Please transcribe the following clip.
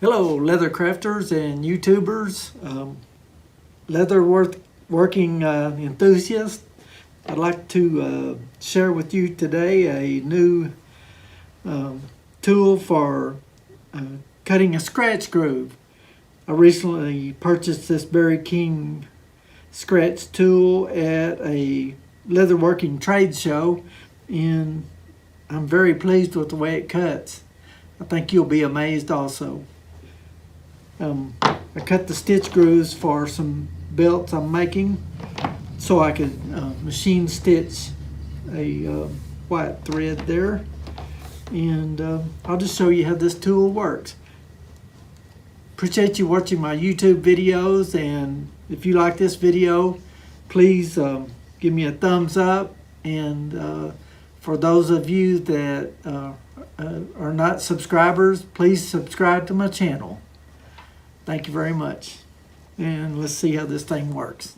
Hello, leathercrafters and YouTubers, leatherworking enthusiasts. I'd like to share with you today a new tool for cutting a scratch groove. I recently purchased this Bary King scratch tool at a leatherworking trade show, and I'm very pleased with the way it cuts. I think you'll be amazed also. I cut the stitch grooves for some belts I'm making so I could machine stitch a white thread there, and I'll just show you how this tool works. Appreciate you watching my YouTube videos, and if you like this video, please give me a thumbs up, and for those of you that are not subscribers, please subscribe to my channel. Thank you very much, and let's see how this thing works.